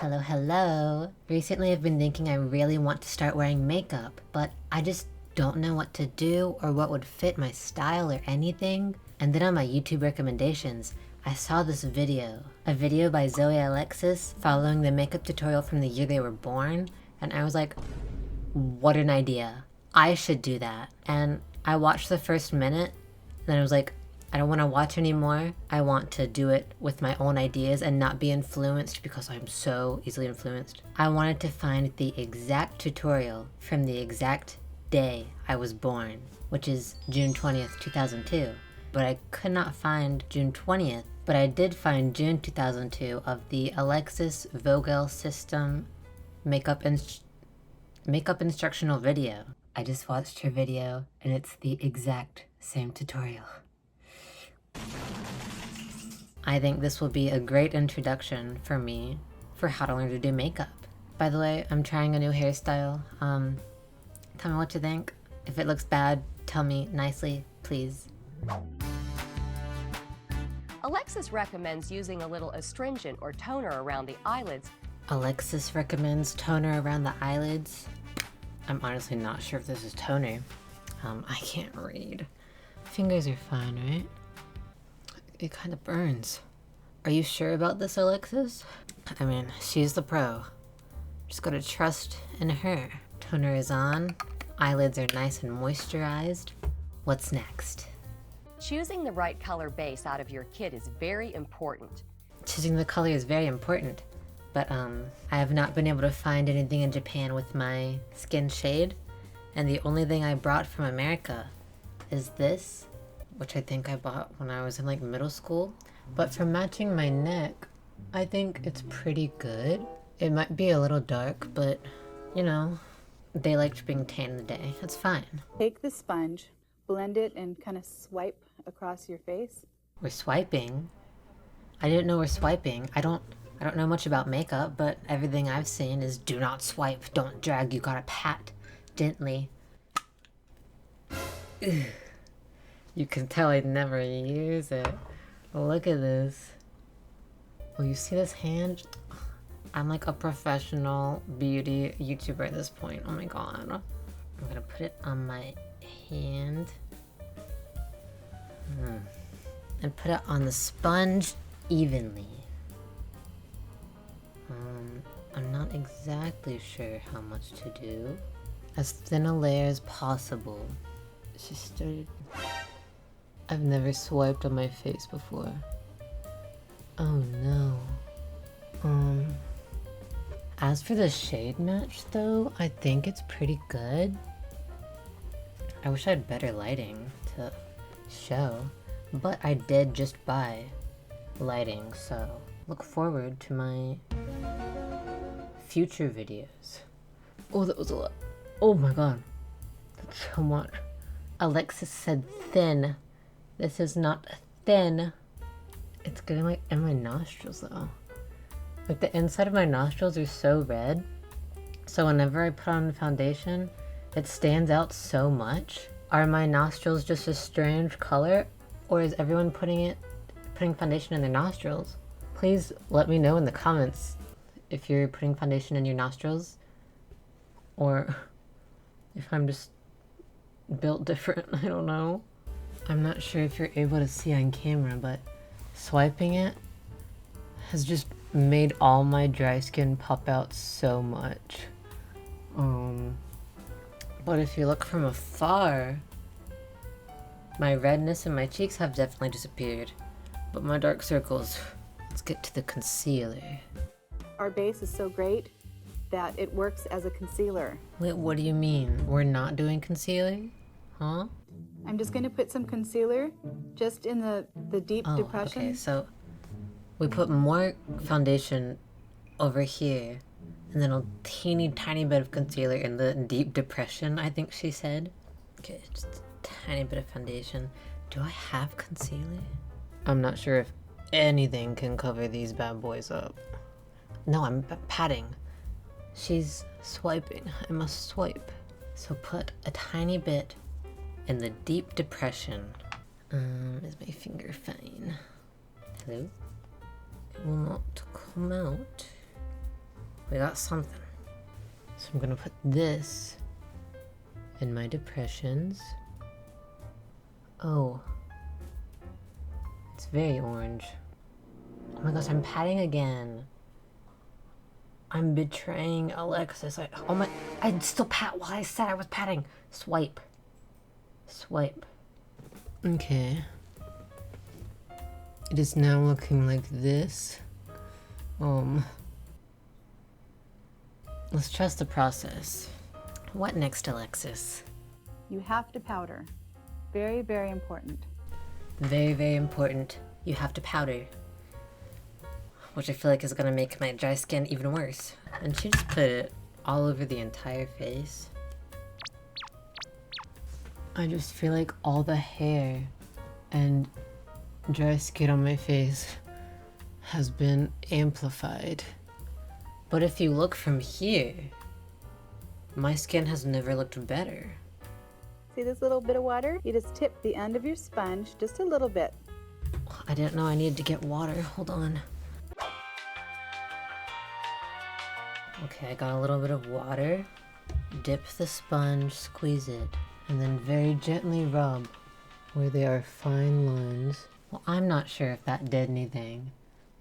Hello, hello. Recently I've been thinking I really want to start wearing makeup, but I just don't know what to do or what would fit my style or anything. And then on my YouTube recommendations, I saw this video. A video by Zoe Alexis following the makeup tutorial from the year they were born. And I was like, what an idea. I should do that. And I watched the first minute, and then I was like, I don't want to watch anymore. I want to do it with my own ideas and not be influenced because I'm so easily influenced. I wanted to find the exact tutorial from the exact day I was born, which is June 20th, 2002. But I could not find June 20th, but I did find June 2002 of the Alexis Vogel System makeup instructional video. I just watched her video and it's the exact same tutorial. I think this will be a great introduction for me for how to learn to do makeup. By the way, I'm trying a new hairstyle. Tell me what you think. If it looks bad, tell me nicely, please. Alexis recommends using a little astringent or toner around the eyelids. Alexis recommends toner around the eyelids. I'm honestly not sure if this is toner. I can't read. Fingers are fine, right? It kind of burns. Are you sure about this, Alexis? I mean, she's the pro. Just gotta trust in her. Toner is on. Eyelids are nice and moisturized. What's next? Choosing the right color base out of your kit is very important. Choosing the color is very important, but I have not been able to find anything in Japan with my skin shade, and the only thing I brought from America is this, which I think I bought when I was in like middle school. But for matching my neck, I think it's pretty good. It might be a little dark, but you know, they liked being tan in the day. It's fine. Take the sponge, blend it, and kind of swipe across your face. We're swiping. I didn't know we're swiping. I don't know much about makeup, but everything I've seen is do not swipe, don't drag, you gotta pat gently. Ugh. You can tell I never use it. Look at this. Oh, you see this hand? I'm like a professional beauty YouTuber at this point. Oh my god. I'm gonna put it on my hand. And put it on the sponge evenly. I'm not exactly sure how much to do. As thin a layer as possible. She started... I've never swiped on my face before. Oh no. As for the shade match though, I think it's pretty good. I wish I had better lighting to show, but I did just buy lighting, so look forward to my future videos. Oh, that was a lot. Oh my god. That's so much. Alexis said thin. This is not thin. It's getting like in my nostrils though. Like the inside of my nostrils are so red. So whenever I put on foundation, it stands out so much. Are my nostrils just a strange color? Or is everyone putting foundation in their nostrils? Please let me know in the comments if you're putting foundation in your nostrils. Or if I'm just built different, I don't know. I'm not sure if you're able to see on camera, but swiping it has just made all my dry skin pop out so much. But if you look from afar, my redness in my cheeks have definitely disappeared. But my dark circles, let's get to the concealer. Our base is so great that it works as a concealer. Wait, what do you mean? We're not doing concealer? Huh? I'm just going to put some concealer just in the deep depression. Okay, so we put more foundation over here and then a teeny tiny bit of concealer in the deep depression, I think she said. Okay, just a tiny bit of foundation. Do I have concealer? I'm not sure if anything can cover these bad boys up. No, I'm patting. She's swiping. I must swipe. So put a tiny bit in the deep depression. Is my finger fine? Hello? It will not come out. we got something. So I'm gonna put this in my depressions. Oh, it's very orange. Oh my gosh, I'm patting again. I'm betraying Alexis. I'd still pat while I said I was patting. Swipe. Swipe. Okay. It is now looking like this. Let's trust the process. What next, Alexis? You have to powder. Very, very important. Very, very important. You have to powder. Which I feel like is gonna make my dry skin even worse. And she just put it all over the entire face. I just feel like all the hair and dry skin on my face has been amplified. But if you look from here, my skin has never looked better. See this little bit of water? You just tip the end of your sponge just a little bit. I didn't know I needed to get water. Hold on. Okay, I got a little bit of water. Dip the sponge, squeeze it, and then very gently rub where there are fine lines. Well, I'm not sure if that did anything.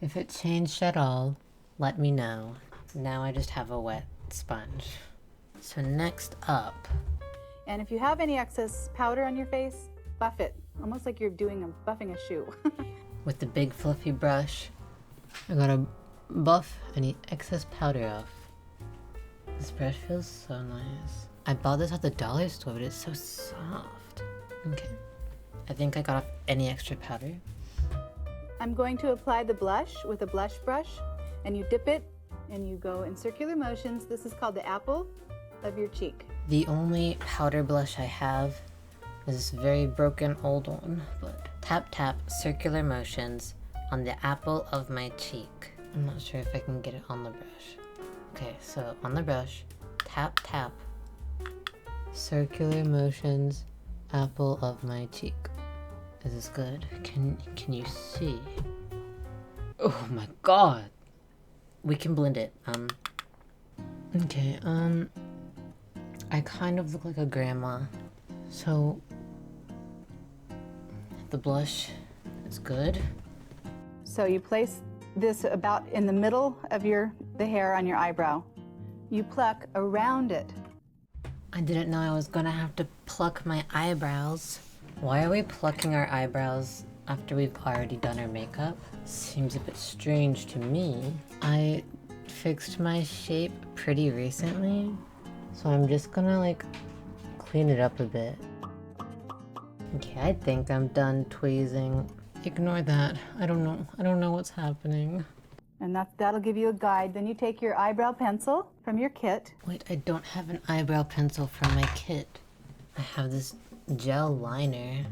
If it changed at all, let me know. Now I just have a wet sponge. So next up. And if you have any excess powder on your face, buff it. Almost like you're buffing a shoe. With the big fluffy brush, I gotta buff any excess powder off. This brush feels so nice. I bought this at the dollar store, but it's so soft. Okay. I think I got off any extra powder. I'm going to apply the blush with a blush brush, and you dip it and you go in circular motions. This is called the apple of your cheek. The only powder blush I have is this very broken old one, but tap tap circular motions on the apple of my cheek. I'm not sure if I can get it on the brush. Okay, so on the brush, tap tap circular motions, apple of my cheek. Is this good? Can you see? Oh my god! We can blend it. Okay, I kind of look like a grandma. So the blush is good. So you place this about in the middle of the hair on your eyebrow. You pluck around it. I didn't know I was gonna have to pluck my eyebrows. Why are we plucking our eyebrows after we've already done our makeup? Seems a bit strange to me. I fixed my shape pretty recently, so I'm just gonna like clean it up a bit. Okay, I think I'm done tweezing. Ignore that. I don't know what's happening. And that'll give you a guide. Then you take your eyebrow pencil from your kit. Wait, I don't have an eyebrow pencil from my kit. I have this gel liner.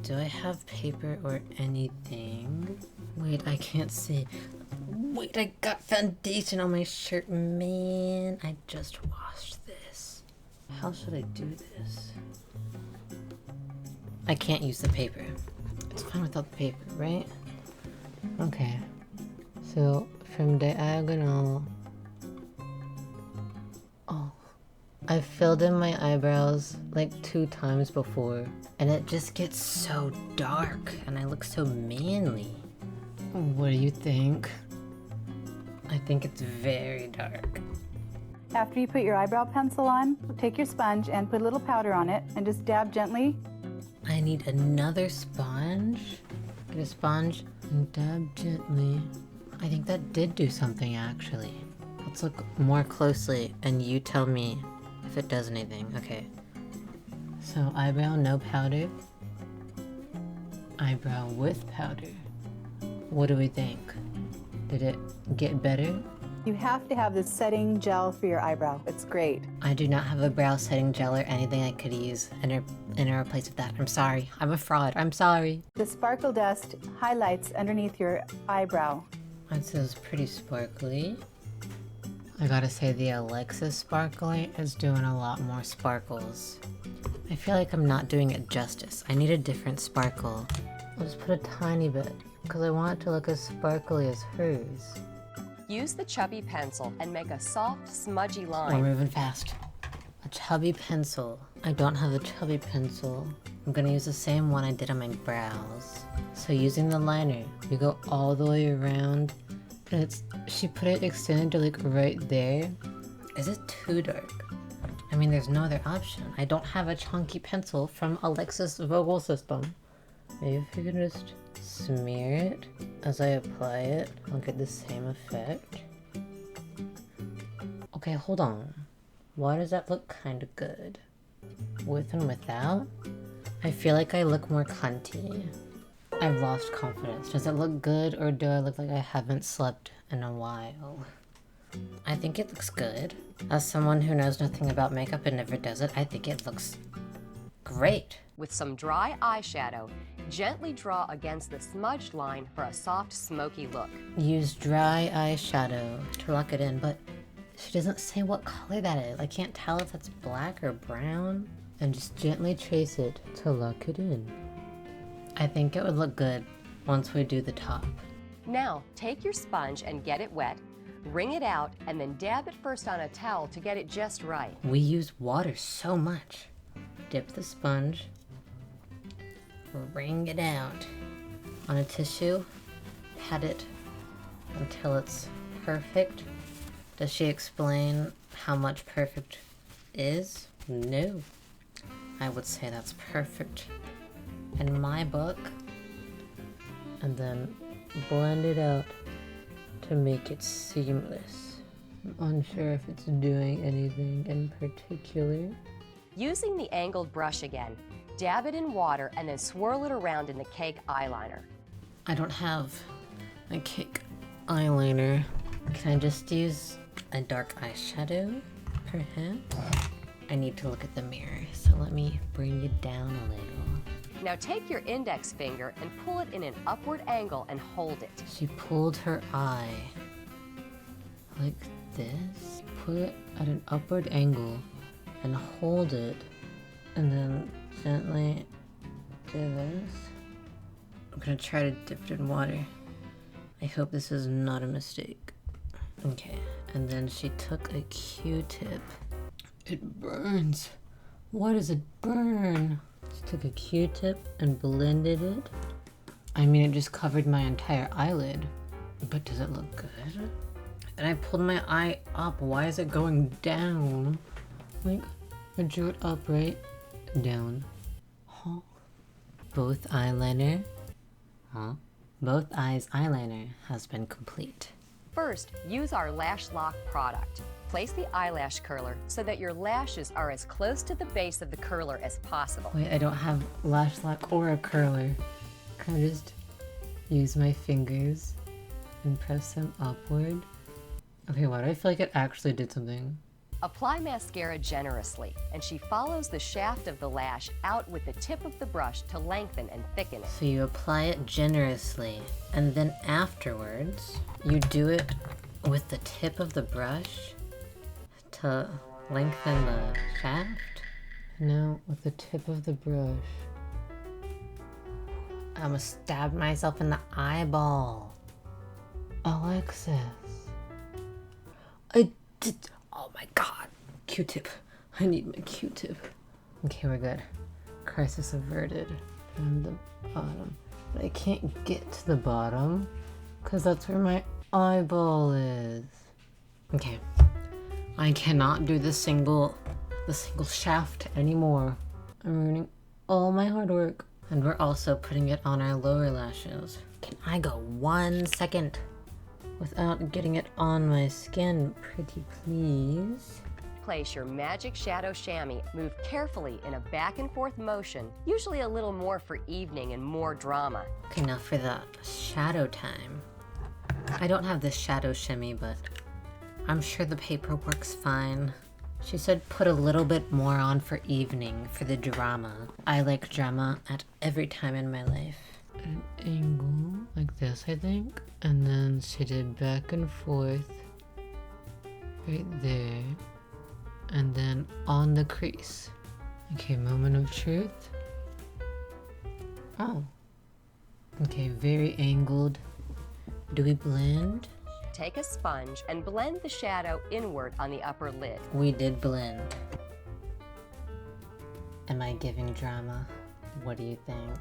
Do I have paper or anything? Wait, I can't see. Wait, I got foundation on my shirt. Man, I just washed this. How should I do this? I can't use the paper. It's fine without the paper, right? Okay. So, from diagonal... Oh. I filled in my eyebrows like 2 times before, and it just gets so dark, and I look so manly. What do you think? I think it's very dark. After you put your eyebrow pencil on, take your sponge and put a little powder on it and just dab gently. I need another sponge. Get a sponge and dab gently. I think that did do something actually. Let's look more closely and you tell me if it does anything. Okay. So eyebrow no powder. Eyebrow with powder. What do we think? Did it get better? You have to have this setting gel for your eyebrow. It's great. I do not have a brow setting gel or anything I could use in a place of that. I'm sorry. I'm a fraud. I'm sorry. The sparkle dust highlights underneath your eyebrow. That says pretty sparkly. I gotta say the Alexis Sparklight is doing a lot more sparkles. I feel like I'm not doing it justice. I need a different sparkle. I'll just put a tiny bit because I want it to look as sparkly as hers. Use the chubby pencil and make a soft, smudgy We're line. moving fast. A chubby pencil. I don't have a chubby pencil. I'm gonna use the same one I did on my brows. So using the liner, we go all the way around. And she put it extended to like right there. Is it too dark? I mean, there's no other option. I don't have a chunky pencil from Alexis Vogel System. Maybe if you can just smear it as I apply it, I'll get the same effect. Okay, hold on. Why does that look kind of good? With and without? I feel like I look more cunty. I've lost confidence. Does it look good, or do I look like I haven't slept in a while? I think it looks good. As someone who knows nothing about makeup and never does it, I think it looks great. With some dry eyeshadow, gently draw against the smudged line for a soft, smoky look. Use dry eyeshadow to lock it in, but she doesn't say what color that is. I can't tell if that's black or brown. And just gently trace it to lock it in. I think it would look good once we do the top. Now, take your sponge and get it wet, wring it out, and then dab it first on a towel to get it just right. We use water so much. Dip the sponge, wring it out on a tissue, pat it until it's perfect. Does she explain how much perfect is? No. I would say that's perfect in my book. And then blend it out to make it seamless. I'm unsure if it's doing anything in particular. Using the angled brush again, dab it in water and then swirl it around in the cake eyeliner. I don't have a cake eyeliner. Can I just use a dark eyeshadow, perhaps? I need to look at the mirror, so let me bring it down a little. Now take your index finger and pull it in an upward angle and hold it. She pulled her eye like this. Put it at an upward angle and hold it, and then gently do this. I'm gonna try to dip it in water. I hope this is not a mistake. Okay, and then she took a Q-tip. It burns. Why does it burn? She took a Q-tip and blended it. I mean, it just covered my entire eyelid. But does it look good? And I pulled my eye up. Why is it going down? Like, I drew it up, right? Down. Huh? Both eyeliner. Huh? Both eyes eyeliner has been complete. First, use our Lash Lock product. Place the eyelash curler so that your lashes are as close to the base of the curler as possible. Wait, I don't have lash lock or a curler. Can I just use my fingers and press them upward? Okay, why do I feel like it actually did something? Apply mascara generously, and she follows the shaft of the lash out with the tip of the brush to lengthen and thicken it. So you apply it generously, and then afterwards, you do it with the tip of the brush to lengthen the shaft. Now with the tip of the brush, I almost stabbed myself in the eyeball. Alexis. I did. Oh my god. Q-tip. I need my Q-tip. Okay, we're good. Crisis averted from the bottom. But I can't get to the bottom because that's where my eyeball is. Okay. I cannot do the single shaft anymore. I'm ruining all my hard work. And we're also putting it on our lower lashes. Can I go 1 second without getting it on my skin, pretty please? Place your magic shadow chamois. Move carefully in a back and forth motion, usually a little more for evening and more drama. Okay, now for the shadow time. I don't have this shadow shimmy, but I'm sure the paper works fine. She said put a little bit more on for evening, for the drama. I like drama at every time in my life. An angle like this, I think. And then she did back and forth right there. And then on the crease. Okay, moment of truth. Oh. Okay, very angled. Do we blend? take a sponge and blend the shadow inward on the upper lid. We did blend. Am I giving drama? What do you think?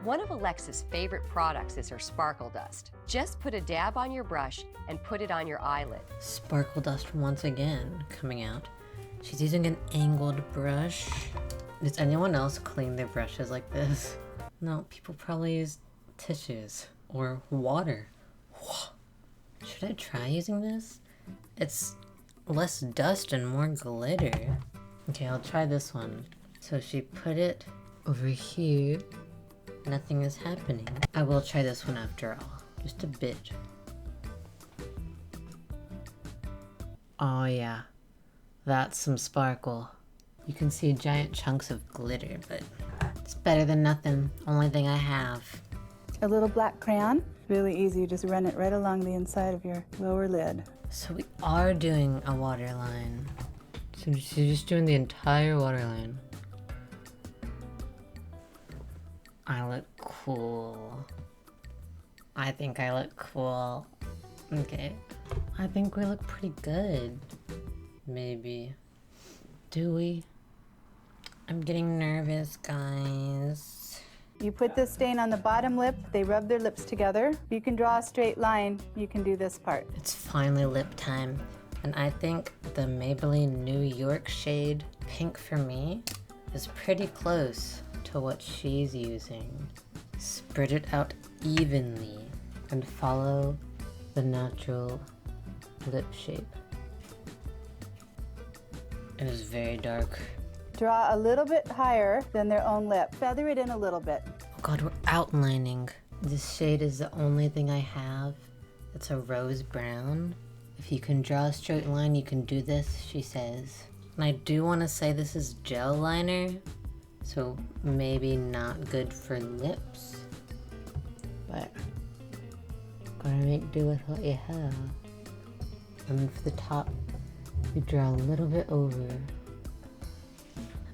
One of Alexa's favorite products is her Sparkle Dust. Just put a dab on your brush and put it on your eyelid. Sparkle Dust once again coming out. She's using an angled brush. Does anyone else clean their brushes like this? No, people probably use tissues or water. Should I try using this? It's less dust and more glitter. Okay, I'll try this one. So she put it over here. Nothing is happening. I will try this one after all. Just a bit. Oh yeah. That's some sparkle. You can see giant chunks of glitter, but it's better than nothing. Only thing I have. A little black crayon. Really easy, just run it right along the inside of your lower lid. So we are doing a waterline. So she's just doing the entire waterline. I look cool. I think I look cool. Okay. I think we look pretty good. Maybe. Do we? I'm getting nervous, guys. You put the stain on the bottom lip, they rub their lips together. If you can draw a straight line, you can do this part. It's finally lip time. And I think the Maybelline New York shade pink for me is pretty close to what she's using. Spread it out evenly and follow the natural lip shape. It is very dark. Draw a little bit higher than their own lip. Feather it in a little bit. Oh god, we're outlining. This shade is the only thing I have. It's a rose brown. If you can draw a straight line, you can do this, she says. And I do want to say this is gel liner, so maybe not good for lips. But gotta make do with what you have. And for the top, you draw a little bit over.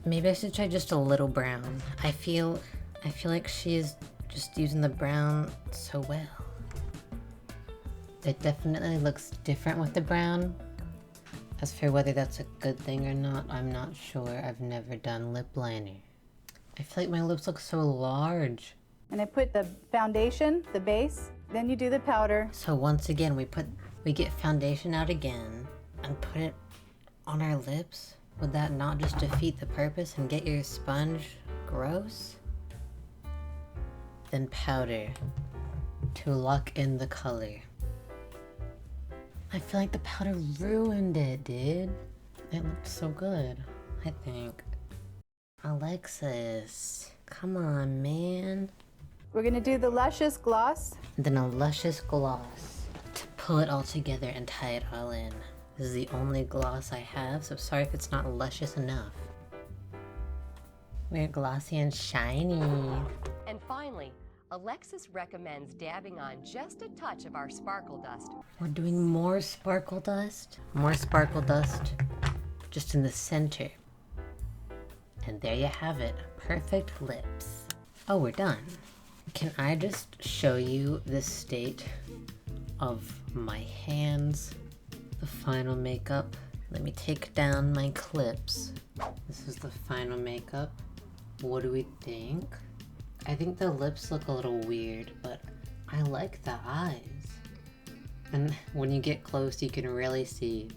Maybe I should try just a little brown. I feel like she's just using the brown so well. It definitely looks different with the brown. As for whether that's a good thing or not, I'm not sure. I've never done lip liner. I feel like my lips look so large. And I put the foundation, the base, then you do the powder. So once again, we get foundation out again and put it on our lips. Would that not just defeat the purpose and get your sponge gross? Then powder to lock in the color. I feel like the powder ruined it, dude. It looked so good, I think. Alexis, come on, man. We're gonna do the Luscious Gloss. And then a luscious gloss to pull it all together and tie it all in. This is the only gloss I have, so sorry if it's not luscious enough. We're glossy and shiny. And finally, Alexis recommends dabbing on just a touch of our Sparkle Dust. We're doing more sparkle dust. More sparkle dust just in the center. And there you have it, perfect lips. Oh, we're done. Can I just show you the state of my hands? The final makeup. Let me take down my clips. This is the final makeup. What do we think? I think the lips look a little weird, but I like the eyes. And when you get close, you can really see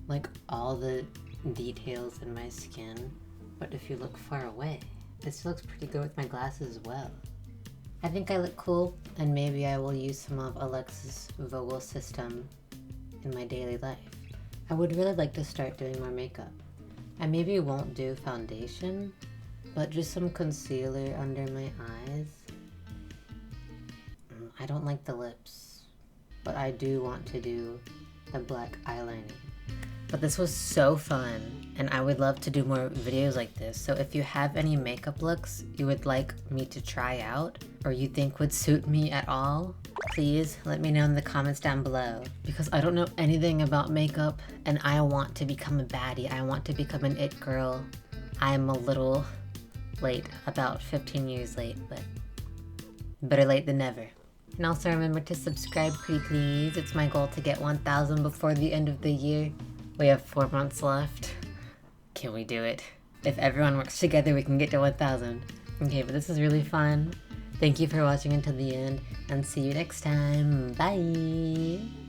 like all the details in my skin. But if you look far away, this looks pretty good with my glasses as well. I think I look cool, and maybe I will use some of Alexis' Vogel system in my daily life. I would really like to start doing more makeup. I maybe won't do foundation, but just some concealer under my eyes. I don't like the lips, but I do want to do a black eyeliner. But this was so fun, and I would love to do more videos like this. So if you have any makeup looks you would like me to try out, or you think would suit me at all, please let me know in the comments down below. Because I don't know anything about makeup, and I want to become a baddie. I want to become an it girl. I'm a little late, about 15 years late, but better late than never. And also remember to subscribe, pretty please. It's my goal to get 1,000 before the end of the year. We have 4 months left. Can we do it? If everyone works together, we can get to 1,000. Okay, but this is really fun. Thank you for watching until the end, and see you next time. Bye!